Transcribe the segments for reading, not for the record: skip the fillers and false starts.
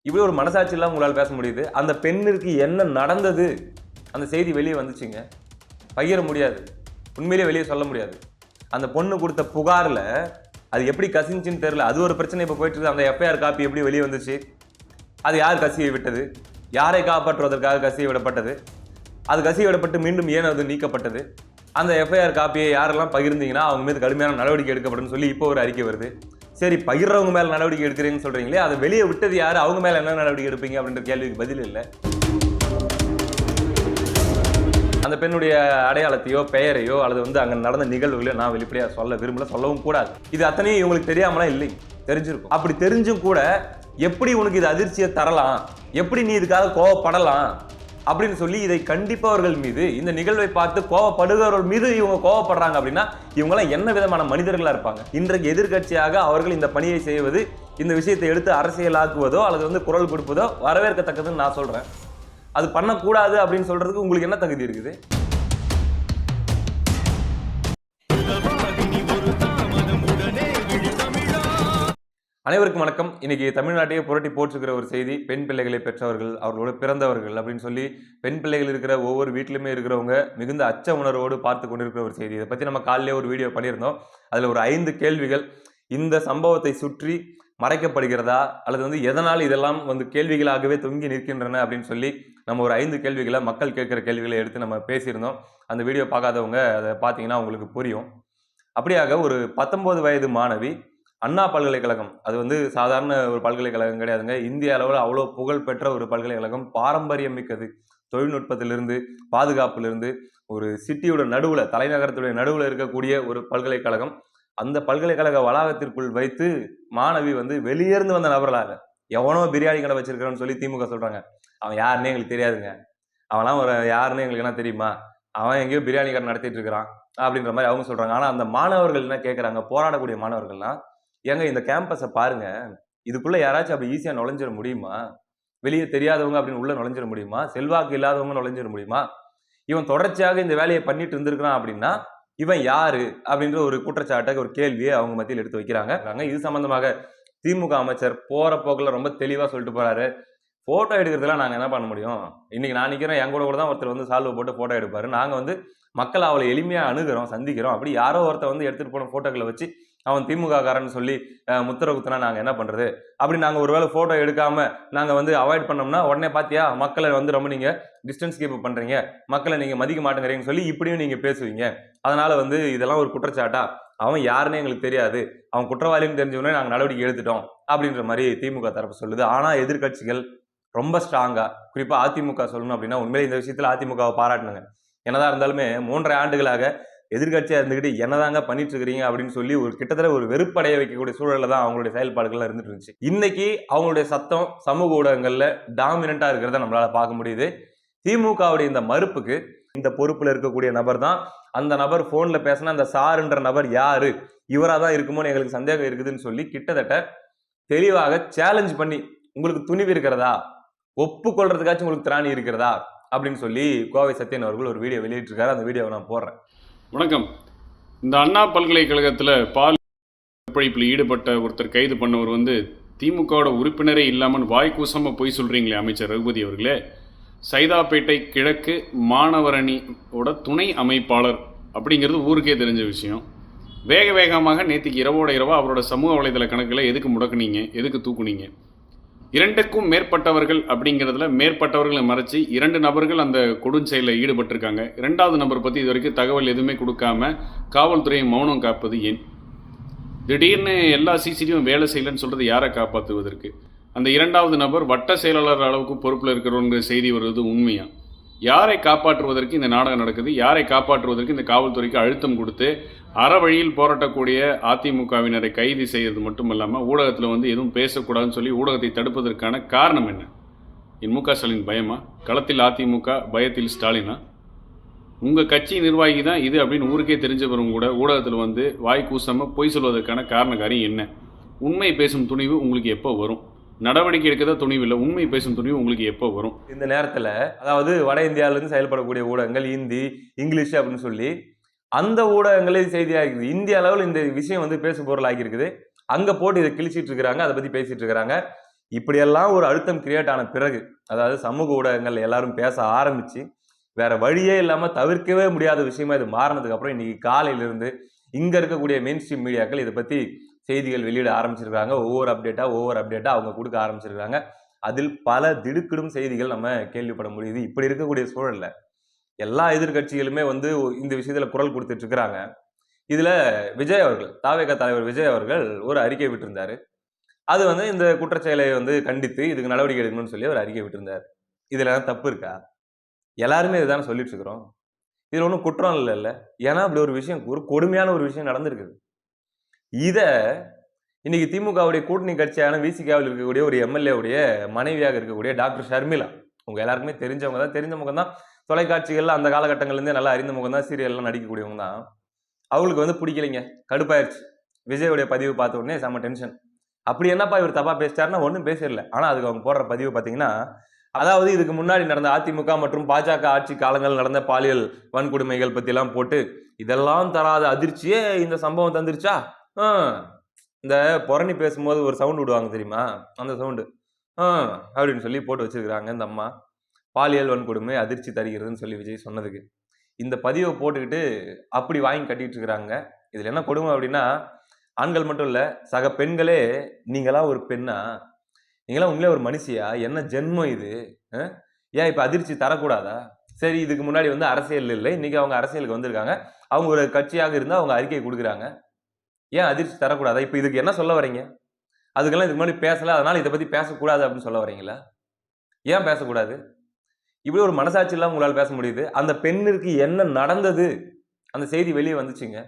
இப்படி ஒரு மனசாட்சி இல்லாம உங்களால் பேச முடியுது. அந்த பெண்ணிற்கு என்ன நடந்தது, அந்த செய்தி வெளியே வந்துச்சுங்க. பகிர முடியாது, உண்மையிலேயே வெளியே சொல்ல முடியாது. அந்த பொண்ணு கொடுத்த புகார்ல அது எப்படி கசிஞ்சுன்னு தெரியல. அது ஒரு பிரச்சனை இப்போ போயிட்டு இருக்கு. அந்த எஃப்ஐஆர் காப்பி எப்படி வெளியே வந்துச்சு, அது யார் கசிய விட்டது, யாரை காப்பாற்றுவதற்காக கசிய விடப்பட்டது, அது கசிய விடப்பட்டு மீண்டும் ஏன் அது நீக்கப்பட்டது, அந்த எஃப்ஐஆர் காப்பியை யாரெல்லாம் பகிர்ந்தீங்கன்னா அவங்க மீது கடுமையான நடவடிக்கை எடுக்கப்படும் சொல்லி இப்போ ஒரு அறிக்கை வருது. சரி, பகிர்றவங்க மேல நடவடிக்கை எடுக்கிறீங்கன்னு சொல்றீங்களே, அதை வெளியே விட்டது யாரு, அவங்க மேல என்ன நடவடிக்கை எடுப்பீங்க அப்படின்ற கேள்விக்கு பதில் இல்லை. அந்த பெண்ணுடைய அடையாளத்தையோ பெயரையோ அல்லது அங்க நடந்த நிகழ்வுகளையோ நான் வெளிப்படையா சொல்ல விரும்பல, சொல்லவும் கூடாது. இது அத்தனையும் இவங்களுக்கு தெரியாமலாம் இல்லை, தெரிஞ்சிருக்கும். அப்படி தெரிஞ்சும் கூட எப்படி உனக்கு இது அதிர்ச்சியை தரலாம், எப்படி நீ இதுக்காக கோவப்படலாம் அப்படின்னு சொல்லி இதை கண்டிப்பவர்கள் மீது, இந்த நிகழ்வை பார்த்து கோவப்படுகிறவர்கள் மீது இவங்க கோவப்படுறாங்க அப்படின்னா இவங்கெல்லாம் என்ன விதமான மனிதர்களா இருப்பாங்க? இன்றைக்கு எதிர்கட்சியாக அவர்கள் இந்த பணியை செய்வது, இந்த விஷயத்தை எடுத்து அரசியலாக்குவதோ அல்லது குரல் கொடுப்பதோ வரவேற்கத்தக்கதுன்னு நான் சொல்றேன். அது பண்ணக்கூடாது அப்படின்னு சொல்றதுக்கு உங்களுக்கு என்ன தகுதி இருக்குது? அனைவருக்கும் வணக்கம். இன்னைக்கு தமிழ்நாட்டையே புரட்டி போட்டுக்கிற ஒரு செய்தி, பெண் பிள்ளைகளை பெற்றவர்கள், அவர்களோட பிறந்தவர்கள் அப்படின்னு சொல்லி பெண் பிள்ளைகள் இருக்கிற ஒவ்வொரு வீட்டிலுமே இருக்கிறவங்க மிகுந்த அச்ச உணர்வோடு பார்த்து கொண்டிருக்கிற ஒரு செய்தி. இதை பற்றி நம்ம காலையிலே ஒரு வீடியோ பண்ணியிருந்தோம். அதில் ஒரு 5 கேள்விகள் இந்த சம்பவத்தை சுற்றி மறைக்கப்படுகிறதா அல்லது எதனால் இதெல்லாம் கேள்விகளாகவே தொங்கி நிற்கின்றன அப்படின்னு சொல்லி நம்ம ஒரு 5 கேள்விகளை, மக்கள் கேட்குற கேள்விகளை எடுத்து நம்ம பேசியிருந்தோம். அந்த வீடியோ பார்க்காதவங்க அதை பார்த்தீங்கன்னா உங்களுக்கு புரியும். அப்படியாக ஒரு 19 வயது மாணவி, அண்ணா பல்கலைக்கழகம், அது சாதாரண ஒரு பல்கலைக்கழகம் கிடையாதுங்க. இந்திய அளவில் அவ்வளோ புகழ் பெற்ற ஒரு பல்கலைக்கழகம், பாரம்பரியம் மிக்கது. தொழில்நுட்பத்திலிருந்து பாதுகாப்பிலிருந்து ஒரு சிட்டியோட நடுவில், தலைநகரத்துடைய நடுவில் இருக்கக்கூடிய ஒரு பல்கலைக்கழகம். அந்த பல்கலைக்கழக வளாகத்திற்குள் வைத்து மாணவி வெளியேர்ந்து வந்த நபர்களாக, எவனோ பிரியாணி கடை வச்சிருக்கிறோன்னு சொல்லி திமுக சொல்றாங்க. அவன் யாருன்னே எங்களுக்கு தெரியாதுங்க, அவன்லாம் ஒரு யாருன்னு எங்களுக்கு என்ன தெரியுமா, அவன் எங்கேயோ பிரியாணி கடை நடத்திட்டு இருக்கிறான் அப்படின்ற மாதிரி அவங்க சொல்றாங்க. ஆனா அந்த மாணவர்கள் என்ன கேட்கறாங்க, போராடக்கூடிய மாணவர்கள்லாம், ஏங்க இந்த கேம்பஸை பாருங்க, இதுக்குள்ள யாராச்சும் அப்படி ஈஸியா நுழைஞ்சிட முடியுமா? வெளியே தெரியாதவங்க அப்படின்னு உள்ள நுழைஞ்சிட முடியுமா? செல்வாக்கு இல்லாதவங்க நுழைஞ்சிட முடியுமா? இவன் தொடர்ச்சியாக இந்த வேலையை பண்ணிட்டு இருந்திருக்கிறான் அப்படின்னா இவன் யாரு அப்படின்ற ஒரு குற்றச்சாட்டை, ஒரு கேள்வியை அவங்க மத்தியில் எடுத்து வைக்கிறாங்க. இது சம்பந்தமாக திமுக அமைச்சர் போற போக்குல ரொம்ப தெளிவா சொல்லிட்டு போறாரு. போட்டோ எடுக்கிறதுலாம் நாங்க என்ன பண்ண முடியும்? இன்னைக்கு நான் நிக்கிறேன், என் கூட தான் ஒருத்தர் சால்வை போட்டு போட்டோ எடுப்பாரு. நாங்க மக்கள் அவளை எளிமையா அணுகிறோம், சந்திக்கிறோம். அப்படி யாரோ ஒருத்தர் எடுத்துட்டு போன போட்டோக்களை வச்சு அவன் திமுக காரன்னு சொல்லி முத்திர குத்துனா நாங்க என்ன பண்றது? அப்படி நாங்க ஒருவேளை போட்டோ எடுக்காம நாங்க அவாய்ட் பண்ணோம்னா உடனே பாத்தியா மக்களை ரொம்ப நீங்க டிஸ்டன்ஸ் கீப் பண்றீங்க, மக்களை நீங்க மதிக்க மாட்டேங்கிறீங்கன்னு சொல்லி இப்படியும் நீங்க பேசுவீங்க. அதனால இதெல்லாம் ஒரு குற்றச்சாட்டா? அவன் யாருன்னு எங்களுக்கு தெரியாது, அவன் குற்றவாளின்னு தெரிஞ்சவனே நாங்க நடவடிக்கை எடுத்துட்டோம் அப்படின்ற மாதிரி திமுக தரப்பு சொல்லுது. ஆனா எதிர்கட்சிகள் ரொம்ப ஸ்ட்ராங்கா, குறிப்பா அதிமுக சொல்லணும் அப்படின்னா, உண்மையிலே இந்த விஷயத்துல அதிமுகவை பாராட்டணுங்க. என்னதான் இருந்தாலுமே 3.5 ஆண்டுகளாக எதிர்கட்சியா இருந்துகிட்டு என்னதாங்க பண்ணிட்டு இருக்கிறீங்க அப்படின்னு சொல்லி ஒரு கிட்டத்தட்ட ஒரு வெறுப்படைய வைக்கக்கூடிய சூழல்ல தான் அவங்களுடைய செயல்பாடுகள் இருந்துட்டு இருந்துச்சு. இன்னைக்கு அவங்களுடைய சத்தம் சமூக ஊடகங்கள்ல டாமினண்டா இருக்கிறத நம்மளால பார்க்க முடியுது. திமுகவுடைய இந்த மறுப்புக்கு இந்த பொறுப்புல இருக்கக்கூடிய நபர் தான், அந்த நபர் போன்ல பேசின அந்த சாருன்ற நபர் யாரு, இவராதான் இருக்குமோன்னு எங்களுக்கு சந்தேகம் இருக்குதுன்னு சொல்லி கிட்டத்தட்ட தெளிவாக சேலஞ்ச் பண்ணி, உங்களுக்கு துணிவு இருக்கிறதா, ஒப்புக்கொள்றதுக்காச்சும் உங்களுக்கு திராணி இருக்கிறதா அப்படின்னு சொல்லி கோவை சத்யன் அவர்கள் ஒரு வீடியோ வெளியிட்டு இருக்காரு. அந்த வீடியோவை நான் போடுறேன். வணக்கம். இந்த அண்ணா பல்கலைக்கழகத்தில் பால் ஒப்படைப்பில் ஈடுபட்ட ஒருத்தர் கைது பண்ணவர் திமுகவோட உறுப்பினரே இல்லாமல் வாய்க்கூசமாக போய் சொல்கிறீங்களே அமைச்சர் ரகுபதி அவர்களே. சைதாப்பேட்டை கிழக்கு மாணவரணியோட துணை அமைப்பாளர் அப்படிங்கிறது ஊருக்கே தெரிஞ்ச விஷயம். வேகமாக நேற்றுக்கு இரவோட இரவா அவரோட சமூக வலைதள கணக்கில் எதுக்கு முடக்குனீங்க, எதுக்கு தூக்குனீங்க? 2க்கும் மேற்பட்டவர்கள் அப்படிங்கிறதுல மேற்பட்டவர்களை மறைச்சி 2 நபர்கள் அந்த கொடுஞ்செயலில் ஈடுபட்டிருக்காங்க. 2வது நபர் பற்றி இது வரைக்கும் தகவல் எதுவுமே கொடுக்காம காவல்துறையை மௌனம் காப்பது ஏன்? திடீர்னு எல்லா சிசிடியும் வேலை செய்யலன்னு சொல்கிறது யாரை காப்பாற்றுவதற்கு? அந்த 2வது நபர் வட்ட செயலாளர் அளவுக்கு பொறுப்பில் இருக்கிறவங்க செய்தி வருவது உண்மையா? யாரை காப்பாற்றுவதற்கு இந்த நாடகம் நடக்குது? யாரை காப்பாற்றுவதற்கு இந்த காவல்துறைக்கு அழுத்தம் கொடுத்து அறவழியில் போராட்டக்கூடிய அதிமுகவினரை கைது செய்யறது மட்டும் இல்லாமல் ஊடகத்தில் எதுவும் பேசக்கூடாதுன்னு சொல்லி ஊடகத்தை தடுப்பதற்கான காரணம் என்ன? மு.க. ஸ்டாலின் பயமா? களத்தில் அதிமுக, பயத்தில் ஸ்டாலினா? உங்கள் கட்சி நிர்வாகி தான் இது அப்படின்னு ஊருக்கே தெரிஞ்சவரும் கூட ஊடகத்தில் வாய் கூசாமல் பொய் சொல்வதற்கான காரணக்காரியம் என்ன? உண்மை பேசும் துணிவு உங்களுக்கு எப்போ வரும்? நடவடிக்கை எடுக்கதான் துணிவு இல்லை, உண்மை பேசும் துணிவு உங்களுக்கு எப்போ வரும்? இந்த நேரத்தில் அதாவது வட இந்தியாவிலிருந்து செயல்படக்கூடிய ஊடகங்கள் ஹிந்தி, இங்கிலீஷ் அப்படின்னு சொல்லி அந்த ஊடகங்களே செய்தியாகிருக்குது. இந்திய அளவில் இந்த விஷயம் பேசு பொருள் ஆகியிருக்குது. அங்கே போட்டு இதை கிழிச்சிட்டு இருக்கிறாங்க, அதை பற்றி பேசிட்டு இருக்கிறாங்க. இப்படியெல்லாம் ஒரு அழுத்தம் கிரியேட் ஆன பிறகு, அதாவது சமூக ஊடகங்கள் எல்லாரும் பேச ஆரம்பிச்சு வேற வழியே இல்லாம தவிர்க்கவே முடியாத விஷயமா இது மாறினதுக்கு அப்புறம் இன்னைக்கு காலையில இருந்து இங்க இருக்கக்கூடிய மெயின் ஸ்ட்ரீம் மீடியாக்கள் இதை பத்தி செய்திகள் வெளியிட ஆரம்பிச்சிருக்காங்க. ஒவ்வொரு அப்டேட்டா அவங்க கொடுக்க ஆரம்பிச்சிருக்காங்க. அதில் பல திடுக்கிடும் செய்திகள் நம்ம கேள்விப்பட முடியுது. இப்படி இருக்கக்கூடிய சூழல்ல எல்லா எதிர்க்கட்சிகளுமே இந்த விஷயத்துல குரல் கொடுத்துட்டு இருக்கிறாங்க. இதுல விஜய் அவர்கள், தாவேகா தலைவர் விஜய் அவர்கள் ஒரு அறிக்கை விட்டிருந்தாரு. அது இந்த குற்றச்செயலை கண்டித்து இதுக்கு நடவடிக்கை எடுக்கணும்னு சொல்லி ஒரு அறிக்கை விட்டிருந்தாரு. இதுல தப்பு இருக்கா? எல்லாருமே இதுதானே சொல்லிட்டு இருக்கிறோம். இதுல ஒன்றும் குற்றம் இல்லைல்ல. ஏன்னா அப்படி ஒரு விஷயம், ஒரு கொடுமையான ஒரு விஷயம் நடந்திருக்குது. இத இன்னைக்கு திமுகவுடைய கூட்டணி கட்சியான விசிகாவில் இருக்கக்கூடிய ஒரு எம்எல்ஏ உடைய மனைவியாக இருக்கக்கூடிய டாக்டர் ஷர்மிளா, உங்க எல்லாருக்குமே தெரிஞ்ச முகம் தான். தொலைக்காட்சிகள்ல அந்த காலகட்டங்கள்ல இருந்தே நல்லா அறிந்த முகம் தான். சீரியல்லாம் நடிக்கக்கூடியவங்க தான். அவங்களுக்கு பிடிக்கலைங்க, கடுப்பாயிருச்சு. விஜயோடைய பதிவு பார்த்த உடனே செம்ம டென்ஷன். அப்படி என்னப்பா இவர் தப்பா பேசிட்டாருன்னா ஒன்றும் பேசிடல. ஆனா அதுக்கு அவங்க போடுற பதிவு பார்த்தீங்கன்னா, அதாவது இதுக்கு முன்னாடி நடந்த அதிமுக மற்றும் பாஜக ஆட்சி காலங்கள் நடந்த பாலியல் வன்கொடுமைகள் பத்தி எல்லாம் போட்டு, இதெல்லாம் தராத அதிர்ச்சியே இந்த சம்பவம் தந்துருச்சா? இந்த புரணி பேசும்போது ஒரு சவுண்ட் விடுவாங்க தெரியுமா? அந்த சவுண்டு அப்படின்னு சொல்லி போட்டு வச்சிருக்கிறாங்க இந்த அம்மா. பாலியல் வன்கொடுமை அதிர்ச்சி தருகிறதுன்னு சொல்லி விஜய் சொன்னதுக்கு இந்த பதிவை போட்டுக்கிட்டு அப்படி வாங்கி கட்டிட்டு இருக்கிறாங்க. இதுல என்ன கொடுமை அப்படின்னா, ஆண்கள் மட்டும் இல்ல, சக பெண்களே, நீங்களா ஒரு பெண்ணா? நீங்களாம் உண்மையிலே ஒரு மனுஷியா? என்ன ஜென்மம் இது? ஏன் இப்ப அதிர்ச்சி தரக்கூடாதா? சரி, இதுக்கு முன்னாடி அரசியல் இல்லை, இன்னைக்கு அவங்க அரசியலுக்கு வந்திருக்காங்க. அவங்க ஒரு கட்சியாக இருந்தா அவங்க அறிக்கை கொடுக்குறாங்க. ஏன் அதிர்ச்சி தரக்கூடாதா? இப்ப இதுக்கு என்ன சொல்ல வரீங்க? அதுக்கெல்லாம் இதுக்கு முன்னாடி பேசல, அதனால இதை பத்தி பேசக்கூடாது அப்படின்னு சொல்ல வரீங்களா? ஏன் பேசக்கூடாது? இப்படி ஒரு மனசாட்சி இல்லாம உங்களால பேச முடியுது. அந்த பெண்ணிற்கு என்ன நடந்தது? அந்த செய்தி வெளியே வந்துச்சுங்க.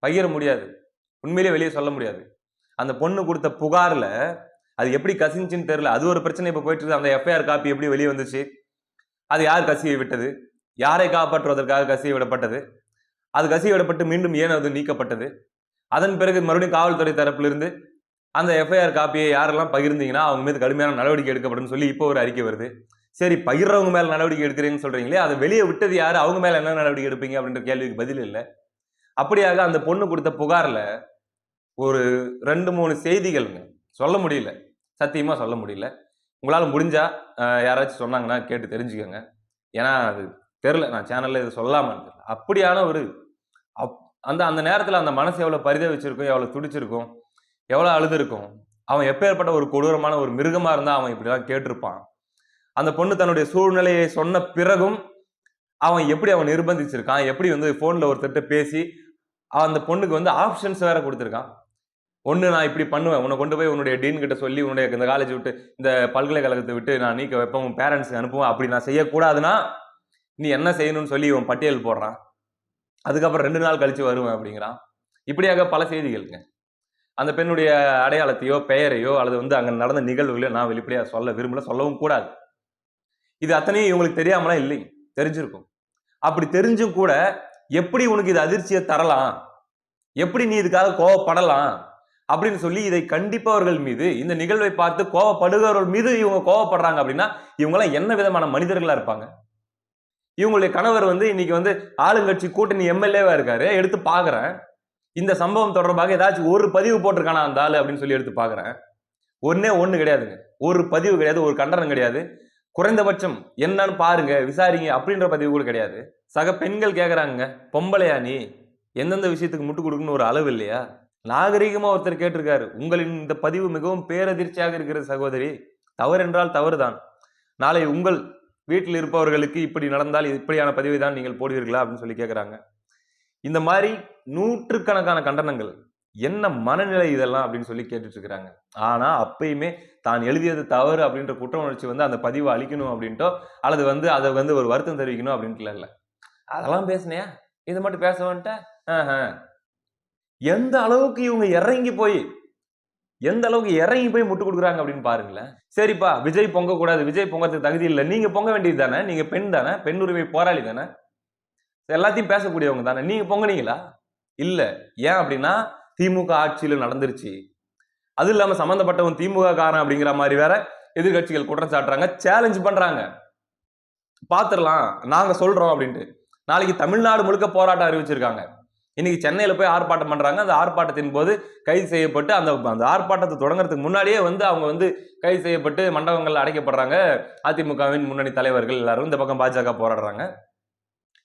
பகிர முடியாது, உண்மையிலேயே வெளியே சொல்ல முடியாது. அந்த பொண்ணு கொடுத்த புகார்ல அது எப்படி கசிஞ்சுன்னு தெரியல. அது ஒரு பிரச்சனை இப்ப போயிட்டு இருக்கு. அந்த எஃப்ஐஆர் காப்பி எப்படி வெளியே வந்துச்சு? அது யார் கசிய விட்டது? யாரை காப்பாற்றுவதற்காக கசிய விடப்பட்டது? அது கசிய விடப்பட்டு மீண்டும் ஏன் அது நீக்கப்பட்டது? அதன் பிறகு மறுபடியும் காவல்துறை தரப்பிலிருந்து அந்த எஃப்ஐஆர் காப்பியை யாரெல்லாம் பகிர்ந்தீங்கன்னா அவங்க மீது கடுமையான நடவடிக்கை எடுக்கப்படும் சொல்லி இப்போ ஒரு அறிக்கை வருது. சரி, பகிர்றவங்க மேல நடவடிக்கை எடுக்கிறீங்கன்னு சொல்றீங்களே, அதை வெளியே விட்டது யாரு? அவங்க மேல என்ன நடவடிக்கை எடுப்பீங்க அப்படின்ற கேள்விக்கு பதில் இல்லை. அப்படியாக அந்த பொண்ணு கொடுத்த புகார்ல ஒரு 2-3 செய்திகள்ங்க சொல்ல முடியல, சத்தியமா சொல்ல முடியல. உங்களால முடிஞ்சா யாராச்சும் சொன்னாங்கன்னா கேட்டு தெரிஞ்சுக்கோங்க. ஏன்னா அது தெரியல, நான் சேனல்ல இதை சொல்லாம தெரியல. அப்படியான ஒரு அந்த அந்த நேரத்துல அந்த மனசு எவ்வளவு பரிதவிச்சிருக்கும், எவ்வளவு துடிச்சிருக்கும், எவ்வளவு அழுது இருக்கும். அவன் எப்பேற்பட்ட ஒரு கொடூரமான ஒரு மிருகமா இருந்தா அவன் இப்படிலாம் கேட்டிருப்பான். அந்த பொண்ணு தன்னுடைய சூழ்நிலையை சொன்ன பிறகும் அவன் எப்படி நிர்பந்திச்சிருக்கான், எப்படி போன்ல ஒருத்தர்கிட்ட பேசி அந்த பொண்ணுக்கு ஆப்ஷன்ஸ் வேற கொடுத்திருக்கான். ஒண்ணு, நான் இப்படி பண்ணுவேன், உன்னை கொண்டு போய் உன்னுடைய டீன் கிட்ட சொல்லி உன்னுடைய இந்த காலேஜ் விட்டு இந்த பல்கலைக்கழகத்தை விட்டு நான் நீக்க வைப்பேன், உன் பேரண்ட்ஸ்க்கு அனுப்புவேன். அப்படி நான் செய்யக்கூடாதுன்னா நீ என்ன செய்யணும்னு சொல்லி இவன் பட்டியல் போடுறான். அதுக்கப்புறம் 2 நாள் கழிச்சு வருவேன் அப்படிங்கிறான். இப்படியாக பல செய்திகளுங்க. அந்த பெண்ணுடைய அடையாளத்தையோ பெயரையோ அல்லது அங்க நடந்த நிகழ்வுகளையோ நான் வெளிப்படையா சொல்ல விரும்பல, சொல்லவும் கூடாது. இது அத்தனையும் இவங்களுக்கு தெரியாமலாம் இல்லை, தெரிஞ்சிருக்கும். அப்படி தெரிஞ்சும் கூட எப்படி உனக்கு இது அதிர்ச்சியை தரலாம், எப்படி நீ இதுக்காக கோவப்படலாம் அப்படின்னு சொல்லி இதை கண்டிப்பவர்கள் மீது, இந்த நிகழ்வை பார்த்து கோவப்படுகிறவர்கள் மீது இவங்க கோவப்படுறாங்க அப்படின்னா இவங்கெல்லாம் என்ன விதமான மனிதர்களா இருப்பாங்க? இவங்களுடைய கணவர் இன்னைக்கு ஆளுங்கட்சி கூட்டணி எம்எல்ஏவா இருக்காரு. எடுத்து பாக்குறேன், இந்த சம்பவம் தொடர்பாக ஏதாச்சும் ஒரு பதிவு போட்டிருக்கானா அந்த ஆளு அப்படின்னு சொல்லி எடுத்து பாக்குறேன். ஒண்ணு கிடையாதுங்க, ஒரு பதிவு கிடையாது, ஒரு கண்டனம் கிடையாது. குறைந்தபட்சம் என்னன்னு பாருங்க, விசாரிங்க அப்படின்ற பதிவு கூட கிடையாது. சக பெண்கள் கேக்குறாங்க, பொம்பளையா நீ? எந்தெந்த விஷயத்துக்கு முட்டு கொடுக்கணும்னு ஒரு அளவு இல்லையா? நாகரீகமா ஒருத்தர் கேட்டிருக்காரு. உங்களின் இந்த பதிவு மிகவும் பேரதிர்ச்சியாக இருக்கிறது சகோதரி. தவறு என்றால் தவறுதான். நாளை உங்கள் வீட்டில் இருப்பவர்களுக்கு இப்படி நடந்தால் இப்படியான பதிவை தான் நீங்கள் போடுவீர்களா அப்படின்னு சொல்லி கேட்கிறாங்க. இந்த மாதிரி நூற்றுக்கணக்கான கண்டனங்கள். என்ன மனநிலை இதெல்லாம் அப்படின்னு சொல்லி கேட்டுட்டு இருக்கிறாங்க. ஆனா அப்பயுமே தான் எழுதியது தவறு அப்படின்ற குற்ற உணர்ச்சி அந்த பதிவை அழிக்கணும் அப்படின்ட்டோ அல்லது அதை ஒரு வருத்தம் தெரிவிக்கணும் அப்படின்ட்டு இல்ல. அதெல்லாம் பேசினியா, இதை மட்டும் பேச வந்துட்ட? எந்த அளவுக்கு இவங்க இறங்கி போய் முட்டு கொடுக்குறாங்க அப்படின்னு பாருங்களேன். சரிப்பா, விஜய் பொங்க கூடாது, விஜய் பொங்கறதுக்கு தகுதி இல்லை, நீங்க பொங்க வேண்டியது தானே, நீங்க பெண் தானே, பெண் உரிமை போராளி தானே, எல்லாத்தையும் பேசக்கூடியவங்க தானே, நீங்க பொங்குனீங்களா? இல்ல. ஏன் அப்படின்னா திமுக ஆட்சியில நடந்துருச்சு. அது இல்லாம சம்பந்தப்பட்டவன் திமுக காரன் அப்படிங்கிற மாதிரி வேற எதிர்கட்சிகள் குற்றம் சாட்டுறாங்க, சேலஞ்ச் பண்றாங்க. பாத்துரலாம், நாங்க சொல்றோம் அப்படின்ட்டு. நாளைக்கு தமிழ்நாடு முழுக்க போராட்டம் அறிவிச்சிருக்காங்க. இன்னைக்கு சென்னையில போய் ஆர்ப்பாட்டம் பண்றாங்க. அந்த ஆர்ப்பாட்டத்தின் போது கைது செய்யப்பட்டு அந்த அந்த ஆர்ப்பாட்டத்தை தொடங்குறதுக்கு முன்னாடியே அவங்க கைது செய்யப்பட்டு மண்டபங்கள்ல அடைக்கப்படுறாங்க. அதிமுகவின் முன்னணி தலைவர்கள் எல்லாரும் இந்த பக்கம் பாஜக போராடுறாங்க.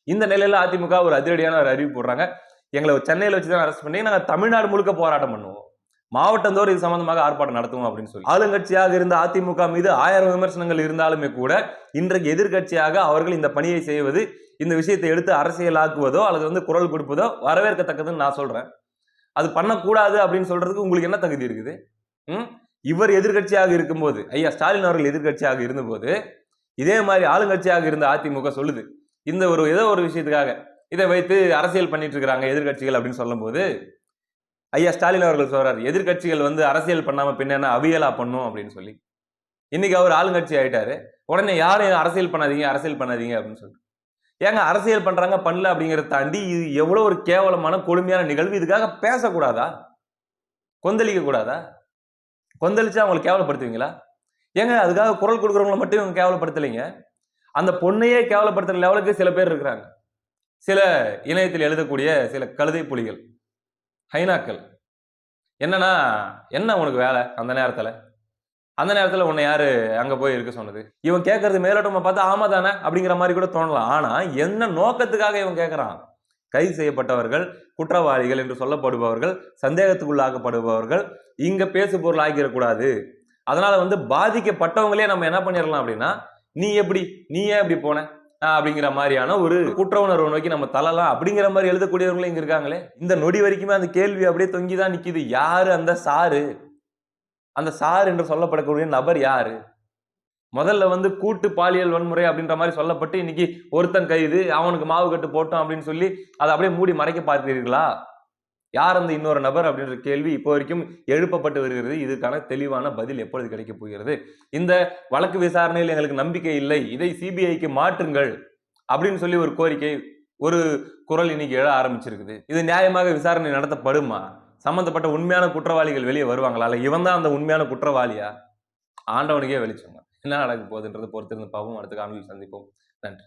இந்த நிலையில அதிமுக ஒரு அதிரடியான ஒரு அறிவிப்பு போடுறாங்க. எங்களை சென்னையில வச்சுதான் அரெஸ்ட் பண்ணி நாங்க தமிழ்நாடு முழுக்க போராட்டம் பண்ணுவோம், மாவட்டந்தோறும் இது சம்பந்தமாக ஆர்ப்பாட்டம் நடத்துவோம் அப்படின்னு சொல்லி. ஆளுங்கட்சியாக இருந்த அதிமுக மீது 1000 விமர்சனங்கள் இருந்தாலுமே கூட இன்றைக்கு எதிர்கட்சியாக அவர்கள் இந்த பணியை செய்வது, இந்த விஷயத்தை எடுத்து அரசியலாக்குவதோ அல்லது குரல் கொடுப்பதோ வரவேற்கத்தக்கதுன்னு நான் சொல்றேன். அது பண்ணக்கூடாது அப்படின்னு சொல்றதுக்கு உங்களுக்கு என்ன தகுதி இருக்குது? இவர் எதிர்கட்சியாக இருக்கும்போது, ஐயா ஸ்டாலின் அவர்கள் எதிர்கட்சியாக இருந்தபோது இதே மாதிரி ஆளுங்கட்சியாக இருந்த அதிமுக சொல்லுது, இந்த ஏதோ ஒரு விஷயத்துக்காக இதை வைத்து அரசியல் பண்ணிட்டு இருக்கிறாங்க எதிர்கட்சிகள் அப்படின்னு சொல்லும் போது, ஐயா ஸ்டாலின் அவர்கள் சொல்றாரு, எதிர்கட்சிகள் அரசியல் பண்ணாம பின்ன என்ன அவியலா பண்ணும் அப்படின்னு சொல்லி. இன்னைக்கு அவர் ஆளுங்கட்சி ஆயிட்டாரு, உடனே யாரும் அரசியல் பண்ணாதீங்க அப்படின்னு சொல்லி. ஏங்க அரசியல் பண்றாங்க பண்ணல அப்படிங்கறத தாண்டி இது எவ்வளவு ஒரு கேவலமான கொடுமையான நிகழ்வு. இதுக்காக பேசக்கூடாதா? கொந்தளிக்க கூடாதா? கொந்தளிச்சா அவங்களை கேவலப்படுத்துவீங்களா? ஏங்க அதுக்காக குரல் கொடுக்குறவங்களை மட்டும் இவங்க கேவலப்படுத்தலைங்க, அந்த பொண்ணையே கேவலப்படுத்துற லெவலுக்கு சில பேர் இருக்கிறாங்க. சில இணையத்தில் எழுதக்கூடிய சில கழுதை புலிகள், ஹைனாக்கள். என்னன்னா, என்ன உனக்கு வேலை? அந்த நேரத்துல உன்னை யாரு அங்க போய் இருக்க சொன்னது? இவன் கேட்கறது மேலோட்டமா பார்த்தா ஆமா தானே அப்படிங்கிற மாதிரி கூட தோணலாம். ஆனா என்ன நோக்கத்துக்காக இவன் கேட்கறான்? கைது செய்யப்பட்டவர்கள், குற்றவாளிகள் என்று சொல்லப்படுபவர்கள், சந்தேகத்துக்குள்ளாக்கப்படுபவர்கள் இங்க பேசு பொருள் ஆகிடக்கூடாது. அதனால பாதிக்கப்பட்டவங்களே நம்ம என்ன பண்ணிடலாம் அப்படின்னா, நீ ஏன் இப்படி போன அப்படிங்கிற மாதிரியான ஒரு குற்ற உணர்வு நோக்கி நம்ம தள்ளலாம் அப்படிங்கிற மாதிரி எழுதக்கூடியவங்களும் இங்க இருக்காங்களே. இந்த நொடி வரைக்குமே அந்த கேள்வி அப்படியே தொங்கிதான் நிக்குது. யாரு அந்த சாரு? அந்த சார் என்று சொல்லப்படக்கூடிய நபர் யாரு? முதல்ல கூட்டு பாலியல் வன்முறை அப்படின்ற மாதிரி சொல்லப்பட்டு இன்னைக்கு ஒருத்தன் கைது, அவனுக்கு மாவு கட்டு போட்டோம் அப்படின்னு சொல்லி அதை அப்படியே மூடி மறைக்க பார்த்தீர்களா? யார் அந்த இன்னொரு நபர் அப்படின்ற கேள்வி இப்போ வரைக்கும் எழுப்பப்பட்டு வருகிறது. இதுக்கான தெளிவான பதில் எப்பொழுது கிடைக்க போகிறது? இந்த வழக்கு விசாரணையில் எங்களுக்கு நம்பிக்கை இல்லை, இதை சிபிஐக்கு மாற்றுங்கள் அப்படின்னு சொல்லி ஒரு கோரிக்கை, ஒரு குரல் இன்னைக்கு எழ ஆரம்பிச்சிருக்குது. இது நியாயமாக விசாரணை நடத்தப்படுமா? சம்பந்தப்பட்ட உண்மையான குற்றவாளிகள் வெளியே வருவாங்களா? இல்ல இவன் தான் அந்த உண்மையான குற்றவாளியா? ஆண்டவனுக்கே வெளிச்சங்க. என்ன நடக்க போகுதுன்றது பொறுத்திருந்து பார்ப்போம். அடுத்த காணொலியில் சந்திப்போம். நன்றி.